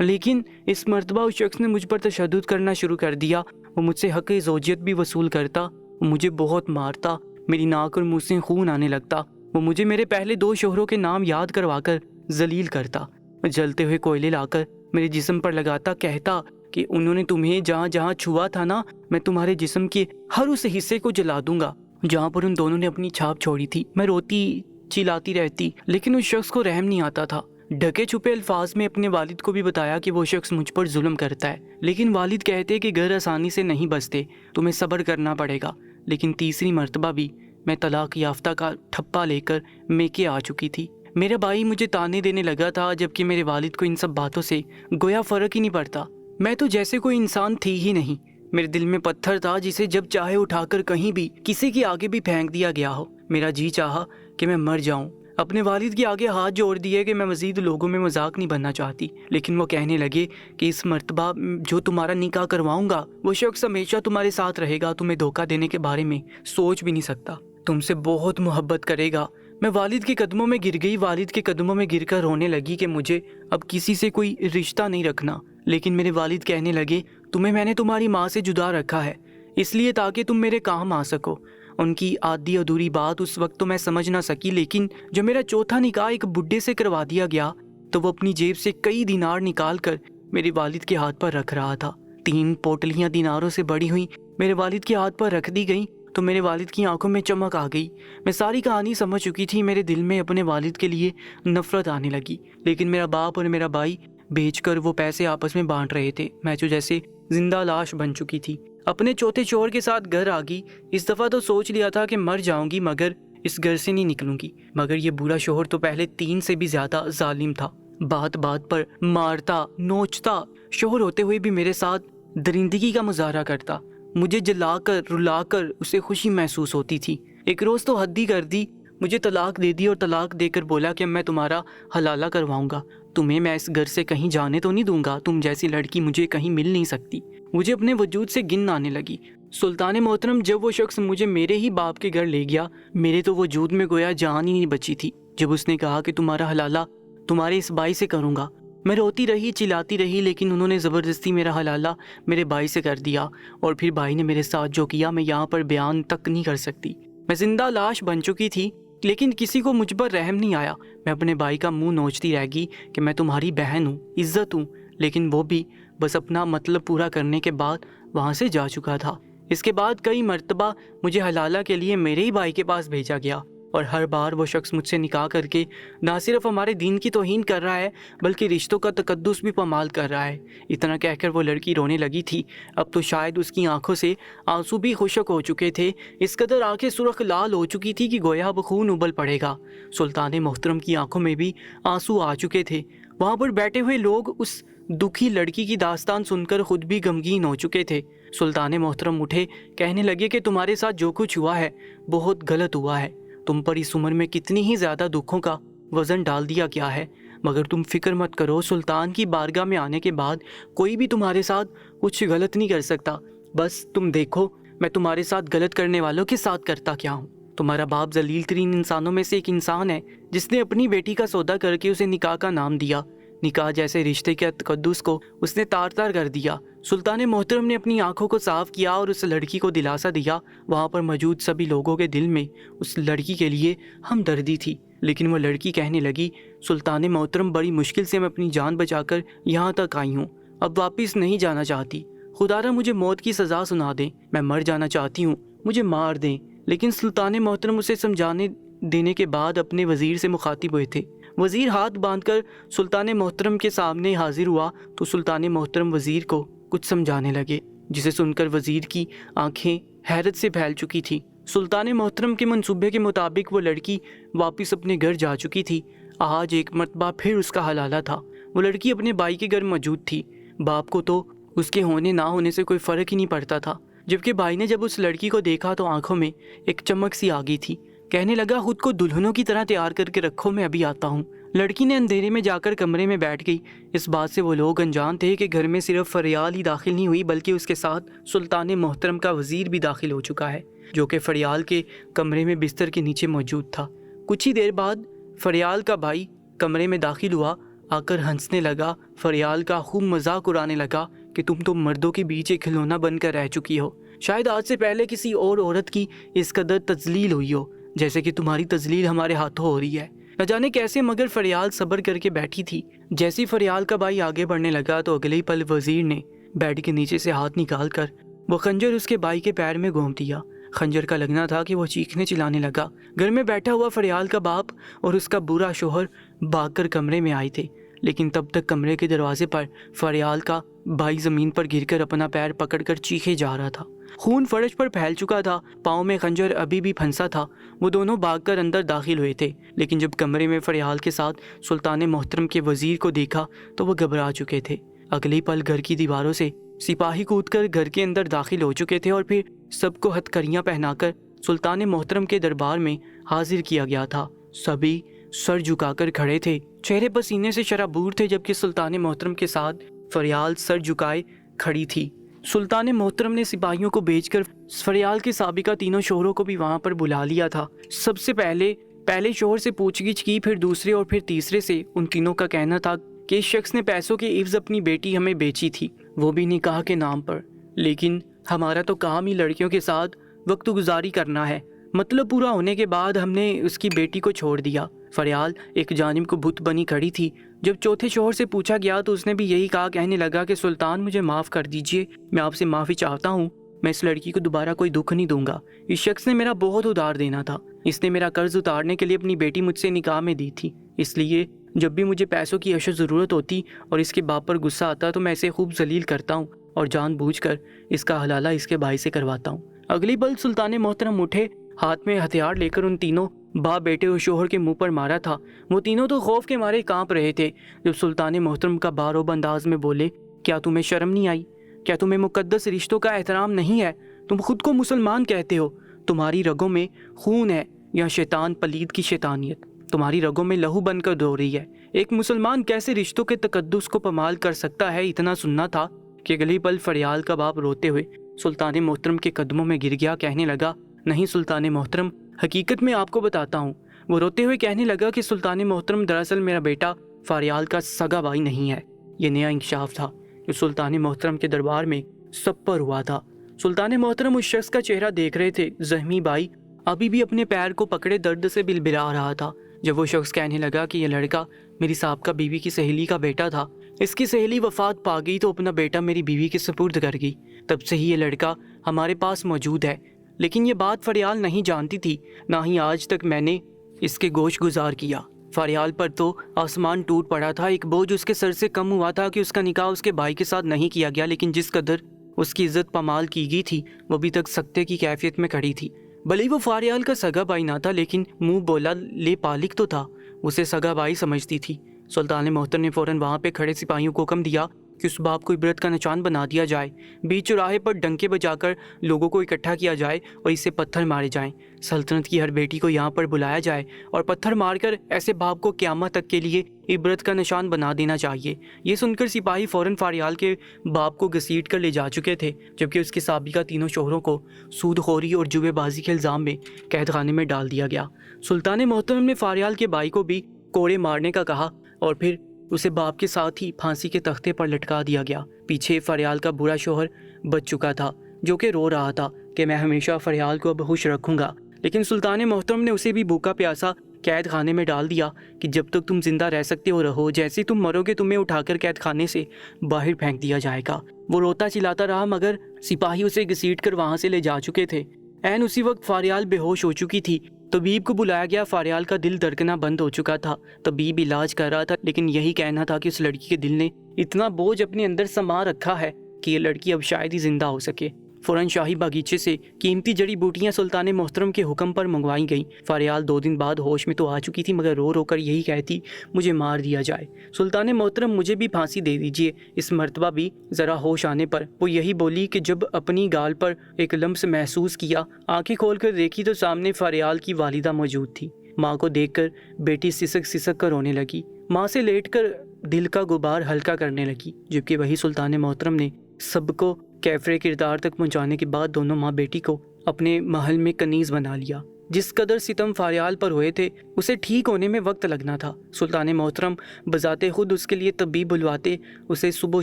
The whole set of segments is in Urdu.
لیکن اس مرتبہ اس شخص نے مجھ پر تشدد کرنا شروع کر دیا۔ وہ مجھ سے حق زوجیت بھی وصول کرتا، وہ مجھے بہت مارتا، میری ناک اور منہ سے خون آنے لگتا۔ وہ مجھے میرے پہلے 2 شوہروں کے نام یاد کروا کر ذلیل کرتا، جلتے ہوئے کوئلے لا کر میرے جسم پر لگاتا، کہتا کہ انہوں نے تمہیں جہاں جہاں چھوا تھا نا، میں تمہارے جسم کے ہر اس حصے کو جلا دوں گا جہاں پر ان دونوں نے اپنی چھاپ چھوڑی تھی۔ میں روتی چلاتی رہتی، لیکن اس شخص کو رحم نہیں آتا تھا۔ ڈھکے چھپے الفاظ میں اپنے والد کو بھی بتایا کہ وہ شخص مجھ پر ظلم کرتا ہے، لیکن والد کہتے کہ گھر آسانی سے نہیں بستے، تمہیں صبر کرنا پڑے گا۔ لیکن تیسری مرتبہ بھی میں طلاق یافتہ کا ٹھپا لے کر میکے آ چکی تھی۔ میرا بھائی مجھے تانے دینے لگا تھا، جبکہ میرے والد کو ان سب باتوں سے گویا فرق ہی نہیں پڑتا۔ میں تو جیسے کوئی انسان تھی ہی نہیں۔ میرے دل میں پتھر تھا جسے جب چاہے اٹھا کر کہیں بھی کسی کے آگے بھی پھینک دیا گیا ہو۔ میرا جی چاہا کہ میں مر جاؤں۔ اپنے والد کے آگے ہاتھ جوڑ دیے کہ میں مزید لوگوں میں مذاق نہیں بننا چاہتی، لیکن وہ کہنے لگے کہ اس مرتبہ جو تمہارا نکاح کرواؤں گا وہ شخص ہمیشہ تمہارے ساتھ رہے گا، تمہیں دھوکہ دینے کے بارے میں سوچ بھی نہیں سکتا، تم سے بہت محبت کرے گا۔ میں والد کے قدموں میں گر گئی، والد کے قدموں میں گر کر رونے لگی کہ مجھے اب کسی سے کوئی رشتہ نہیں رکھنا۔ لیکن میرے والد کہنے لگے تمہیں میں نے تمہاری ماں سے جدا رکھا ہے اس لیے تاکہ تم میرے کام آ سکو۔ ان کی آدھی ادھوری بات اس وقت تو میں سمجھ نہ سکی، لیکن جب میرا چوتھا نکاح ایک بڈھے سے کروا دیا گیا تو وہ اپنی جیب سے کئی دینار نکال کر میرے والد کے ہاتھ پر رکھ رہا تھا۔ 3 پوٹلیاں دیناروں سے بڑی ہوئی میرے والد کے ہاتھ پر رکھ دی گئیں تو میرے والد کی آنکھوں میں چمک آ گئی۔ میں ساری کہانی سمجھ چکی تھی، میرے دل میں اپنے والد کے لیے نفرت آنے لگی، لیکن میرا باپ اور میرا بھائی بیچ کر وہ پیسے آپس میں بانٹ رہے تھے۔ میں جو جیسے زندہ لاش بن چکی تھی، اپنے چوتھے شوہر کے ساتھ گھر آ گئی۔ اس دفعہ تو سوچ لیا تھا کہ مر جاؤں گی مگر اس گھر سے نہیں نکلوں گی، مگر یہ برا شوہر تو پہلے 3 سے بھی زیادہ ظالم تھا، بات بات پر مارتا نوچتا، شوہر ہوتے ہوئے بھی میرے ساتھ درندگی کا مظاہرہ کرتا، مجھے جلا کر رلا کر اسے خوشی محسوس ہوتی تھی۔ ایک روز تو حد ہی کر دی، مجھے طلاق دے دی اور طلاق دے کر بولا کہ میں تمہارا حلالہ کرواؤں گا، تمہیں میں اس گھر سے کہیں جانے تو نہیں دوں گا، تم جیسی لڑکی مجھے کہیں مل نہیں سکتی۔ مجھے اپنے وجود سے گن آنے لگی۔ سلطان محترم، جب وہ شخص مجھے میرے ہی باپ کے گھر لے گیا، میرے تو وجود میں گویا جان ہی نہیں بچی تھی۔ جب اس نے کہا کہ تمہارا حلالہ تمہارے اس بھائی سے کروں گا، میں روتی رہی چلاتی رہی، لیکن انہوں نے زبردستی میرا حلالہ میرے بھائی سے کر دیا، اور پھر بھائی نے میرے ساتھ جو کیا میں یہاں پر بیان تک نہیں کر سکتی۔ میں زندہ لاش بن چکی تھی، لیکن کسی کو مجھ پر رحم نہیں آیا۔ میں اپنے بھائی کا منہ نوچتی رہ گئی کہ میں تمہاری بہن ہوں، عزت ہوں، لیکن وہ بھی بس اپنا مطلب پورا کرنے کے بعد وہاں سے جا چکا تھا۔ اس کے بعد کئی مرتبہ مجھے حلالہ کے لیے میرے ہی بھائی کے پاس بھیجا گیا، اور ہر بار وہ شخص مجھ سے نکاح کر کے نہ صرف ہمارے دین کی توہین کر رہا ہے بلکہ رشتوں کا تقدس بھی پامال کر رہا ہے۔ اتنا کہہ کر وہ لڑکی رونے لگی تھی، اب تو شاید اس کی آنکھوں سے آنسو بھی خشک ہو چکے تھے، اس قدر آنکھیں سرخ لال ہو چکی تھی کہ گویا اب خون ابل پڑے گا۔ سلطان محترم کی آنکھوں میں بھی آنسو آ چکے تھے۔ وہاں پر بیٹھے ہوئے لوگ اس دکھی لڑکی کی داستان سن کر خود بھی غمگین ہو چکے تھے۔ سلطان محترم اٹھے، کہنے لگے کہ تمہارے ساتھ جو کچھ ہوا ہے بہت غلط ہوا ہے، تم پر اس عمر میں کتنی ہی زیادہ دکھوں کا وزن ڈال دیا گیا ہے، مگر تم فکر مت کرو، سلطان کی بارگاہ میں آنے کے بعد کوئی بھی تمہارے ساتھ کچھ غلط نہیں کر سکتا، بس تم دیکھو میں تمہارے ساتھ غلط کرنے والوں کے ساتھ کرتا کیا ہوں۔ تمہارا باپ ذلیل ترین انسانوں میں سے ایک انسان ہے جس نے اپنی بیٹی کا سودا کر کے اسے نکاح کا نام دیا، نکاح جیسے رشتے کے تقدس کو اس نے تار تار کر دیا۔ سلطان محترم نے اپنی آنکھوں کو صاف کیا اور اس لڑکی کو دلاسا دیا۔ وہاں پر موجود سبھی لوگوں کے دل میں اس لڑکی کے لیے ہمدردی تھی، لیکن وہ لڑکی کہنے لگی، سلطان محترم بڑی مشکل سے میں اپنی جان بچا کر یہاں تک آئی ہوں، اب واپس نہیں جانا چاہتی، خدارا مجھے موت کی سزا سنا دیں، میں مر جانا چاہتی ہوں، مجھے مار دیں۔ لیکن سلطان محترم اسے سمجھانے دینے کے بعد اپنے وزیر سے مخاطب ہوئے تھے۔ وزیر ہاتھ باندھ کر سلطان محترم کے سامنے حاضر ہوا تو سلطان محترم وزیر کو کچھ سمجھانے لگے، جسے سن کر وزیر کی آنکھیں حیرت سے پھیل چکی تھی۔ سلطان محترم کے منصوبے کے مطابق وہ لڑکی واپس اپنے گھر جا چکی تھی۔ آج ایک مرتبہ پھر اس کا حلالہ تھا۔ وہ لڑکی اپنے بھائی کے گھر موجود تھی۔ باپ کو تو اس کے ہونے نہ ہونے سے کوئی فرق ہی نہیں پڑتا تھا، جبکہ بھائی نے جب اس لڑکی کو دیکھا تو آنکھوں میں ایک چمک سی آ گئی تھی۔ کہنے لگا، خود کو دلہنوں کی طرح تیار کر کے رکھو، میں ابھی آتا ہوں۔ لڑکی نے اندھیرے میں جا کر کمرے میں بیٹھ گئی۔ اس بات سے وہ لوگ انجان تھے کہ گھر میں صرف فریال ہی داخل نہیں ہوئی بلکہ اس کے ساتھ سلطان محترم کا وزیر بھی داخل ہو چکا ہے، جو کہ فریال کے کمرے میں بستر کے نیچے موجود تھا۔ کچھ ہی دیر بعد فریال کا بھائی کمرے میں داخل ہوا آ کر ہنسنے لگا، فریال کا خوب مذاق اڑانے لگا کہ تم تو مردوں کے بیچ ایک کھلونا بن کر رہ چکی ہو، شاید آج سے پہلے کسی اور عورت کی اس قدر تذلیل ہوئی ہو جیسے کہ تمہاری تذلیل ہمارے ہاتھوں ہو رہی ہے۔ نہ جانے کیسے مگر فریال صبر کر کے بیٹھی تھی۔ جیسے فریال کا بھائی آگے بڑھنے لگا تو اگلے ہی پل وزیر نے بیڈ کے نیچے سے ہاتھ نکال کر وہ خنجر اس کے بھائی کے پیر میں گھونپ دیا۔ خنجر کا لگنا تھا کہ وہ چیخنے چلانے لگا۔ گھر میں بیٹھا ہوا فریال کا باپ اور اس کا برا شوہر بھاگ کر کمرے میں آئے تھے، لیکن تب تک کمرے کے دروازے پر فریال کا بھائی زمین پر گر کر اپنا پیر پکڑ کر چیخے جا رہا تھا۔ خون فرش پر پھیل چکا تھا، پاؤں میں خنجر ابھی بھی پھنسا تھا۔ وہ دونوں بھاگ کر اندر داخل ہوئے تھے، لیکن جب کمرے میں فریال کے ساتھ سلطان محترم کے وزیر کو دیکھا تو وہ گھبرا چکے تھے۔ اگلی پل گھر کی دیواروں سے سپاہی کود کر گھر کے اندر داخل ہو چکے تھے اور پھر سب کو ہتھکڑیاں پہنا کر سلطان محترم کے دربار میں حاضر کیا گیا تھا۔ سبھی سر جھکا کر کھڑے تھے، چہرے پسینے سے شرابور تھے، جبکہ سلطان محترم کے ساتھ فریال سر جھکائے کھڑی تھی۔ سلطان محترم نے سپاہیوں کو بھیج کر فریال کے سابقہ تینوں شوہروں کو بھی وہاں پر بلا لیا تھا۔ سب سے پہلے شوہر سے پوچھ گچھ کی، پھر دوسرے اور پھر تیسرے سے۔ ان تینوں کا کہنا تھا کہ اس شخص نے پیسوں کے عوض اپنی بیٹی ہمیں بیچی تھی، وہ بھی نکاح کے نام پر، لیکن ہمارا تو کام ہی لڑکیوں کے ساتھ وقت گزاری کرنا ہے، مطلب پورا ہونے کے بعد ہم نے اس کی بیٹی کو چھوڑ دیا۔ فریال ایک جانب کو بت بنی کھڑی تھی۔ جب چوتھے شوہر سے پوچھا گیا تو اس نے بھی یہی کہا، کہنے لگا کہ سلطان مجھے معاف کر دیجئے، میں آپ سے معافی چاہتا ہوں، میں اس لڑکی کو دوبارہ کوئی دکھ نہیں دوں گا۔ اس شخص نے میرا بہت ادار دینا تھا، اس نے میرا قرض اتارنے کے لیے اپنی بیٹی مجھ سے نکاح میں دی تھی، اس لیے جب بھی مجھے پیسوں کی اشد ضرورت ہوتی اور اس کے باپ پر غصہ آتا تو میں اسے خوب ذلیل کرتا ہوں اور جان بوجھ کر اس کا حلالہ اس کے بھائی سے کرواتا ہوں۔ اگلی پل سلطان محترم اٹھے، ہاتھ میں ہتھیار لے کر ان تینوں باپ بیٹے اور شوہر کے منہ پر مارا تھا۔ وہ تینوں تو خوف کے مارے کانپ رہے تھے جب سلطان محترم کا باروب انداز میں بولے، کیا تمہیں شرم نہیں آئی؟ کیا تمہیں مقدس رشتوں کا احترام نہیں ہے؟ تم خود کو مسلمان کہتے ہو، تمہاری رگوں میں خون ہے یا شیطان پلید کی شیطانیت تمہاری رگوں میں لہو بن کر دوڑ رہی ہے؟ ایک مسلمان کیسے رشتوں کے تقدس کو پامال کر سکتا ہے؟ اتنا سننا تھا کہ اگلی پل فریال کا باپ روتے ہوئے سلطان محترم کے قدموں میں گر گیا، کہنے لگا، نہیں سلطان محترم، حقیقت میں آپ کو بتاتا ہوں۔ وہ روتے ہوئے کہنے لگا کہ سلطان محترم، دراصل میرا بیٹا فریال کا سگا بھائی نہیں ہے۔ یہ نیا انکشاف تھا جو سلطان محترم کے دربار میں سب پر ہوا تھا۔ سلطان محترم اس شخص کا چہرہ دیکھ رہے تھے، زخمی بھائی ابھی بھی اپنے پیر کو پکڑے درد سے بلبلا رہا تھا جب وہ شخص کہنے لگا کہ یہ لڑکا میری سابقہ بیوی کی سہیلی کا بیٹا تھا، اس کی سہیلی وفات پا گئی تو اپنا بیٹا میری بیوی کے سپرد کر گئی، تب سے ہی یہ لڑکا ہمارے پاس موجود ہے۔ لیکن یہ بات فریال نہیں جانتی تھی، نہ ہی آج تک میں نے اس کے گوش گزار کیا۔ فریال پر تو آسمان ٹوٹ پڑا تھا، ایک بوجھ اس کے سر سے کم ہوا تھا کہ اس کا نکاح اس کے بھائی کے ساتھ نہیں کیا گیا، لیکن جس قدر اس کی عزت پامال کی گئی تھی وہ ابھی تک سکتے کی کیفیت میں کھڑی تھی۔ بھلے وہ فریال کا سگا بھائی نہ تھا، لیکن منہ بولا لے پالک تو تھا، اسے سگا بھائی سمجھتی تھی۔ سلطان محترم نے فوراً وہاں پہ کھڑے سپاہیوں کو حکم دیا کہ اس باپ کو عبرت کا نشان بنا دیا جائے، بیچ چوراہے پر ڈنکے بجا کر لوگوں کو اکٹھا کیا جائے اور اسے پتھر مارے جائیں۔ سلطنت کی ہر بیٹی کو یہاں پر بلایا جائے اور پتھر مار کر ایسے باپ کو قیامت تک کے لیے عبرت کا نشان بنا دینا چاہیے۔ یہ سن کر سپاہی فوراً فریال کے باپ کو گھسیٹ کر لے جا چکے تھے، جبکہ اس کے سابقہ تینوں شوہروں کو سود خوری اور جوئے بازی کے الزام میں قید خانے میں ڈال دیا گیا۔ سلطان محترم نے فریال کے بھائی کو بھی کوڑے مارنے کا کہا اور پھر اسے باپ کے ساتھ ہی پھانسی کے تختے پر لٹکا دیا گیا۔ پیچھے فریال کا برا شوہر بچ چکا تھا جو کہ رو رہا تھا کہ میں ہمیشہ فریال کو اب خوش رکھوں گا، لیکن سلطان محترم نے اسے بھی بھوکا پیاسا قید خانے میں ڈال دیا کہ جب تک تم زندہ رہ سکتے ہو رہو، جیسے تم مرو گے تمہیں اٹھا کر قید خانے سے باہر پھینک دیا جائے گا۔ وہ روتا چلاتا رہا مگر سپاہی اسے گھسیٹ کر وہاں سے لے جا چکے تھے۔ عین اسی وقت فریال بے ہوش ہو چکی تھی۔ طبیب کو بلایا گیا، فریال کا دل دھڑکنا بند ہو چکا تھا۔ طبیب علاج کر رہا تھا، لیکن یہی کہنا تھا کہ اس لڑکی کے دل نے اتنا بوجھ اپنے اندر سما رکھا ہے کہ یہ لڑکی اب شاید ہی زندہ ہو سکے۔ فوراً شاہی باغیچے سے قیمتی جڑی بوٹیاں سلطان محترم کے حکم پر منگوائی گئیں۔ فریال 2 دن بعد ہوش میں تو آ چکی تھی مگر رو رو کر یہی کہتی، مجھے مار دیا جائے، سلطان محترم مجھے بھی پھانسی دے دیجیے۔ اس مرتبہ بھی ذرا ہوش آنے پر وہ یہی بولی کہ جب اپنی گال پر ایک لمس محسوس کیا، آنکھیں کھول کر دیکھی تو سامنے فریال کی والدہ موجود تھی۔ ماں کو دیکھ کر بیٹی سسک سسک کر رونے لگی، ماں سے لیٹ کر دل کا غبار ہلکا کرنے لگی، جبکہ وہی سلطان محترم نے سب کو کیفر کردار تک پہنچانے کے بعد دونوں ماں بیٹی کو اپنے محل میں کنیز بنا لیا۔ جس قدر ستم فاریال پر ہوئے تھے اسے ٹھیک ہونے میں وقت لگنا تھا۔ سلطان محترم بذات خود اس کے لیے طبیب بلواتے، اسے صبح و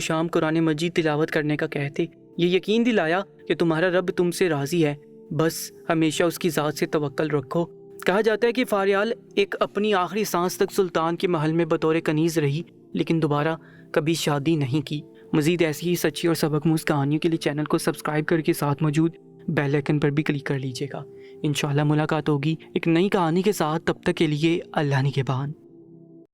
شام قرآن مجید تلاوت کرنے کا کہتے، یہ یقین دلایا کہ تمہارا رب تم سے راضی ہے، بس ہمیشہ اس کی ذات سے توکل رکھو۔ کہا جاتا ہے کہ فاریال ایک اپنی آخری سانس تک سلطان کے محل میں بطور کنیز رہی، لیکن دوبارہ کبھی شادی نہیں کی۔ مزید ایسی ہی سچی اور سبق کہانیوں کے لیے چینل کو سبسکرائب کر کے ساتھ موجود بیل آئیکن پر بھی کلک کر لیجیے گا۔ انشاءاللہ ملاقات ہوگی ایک نئی کہانی کے ساتھ، تب تک کے لیے اللہ نگہبان۔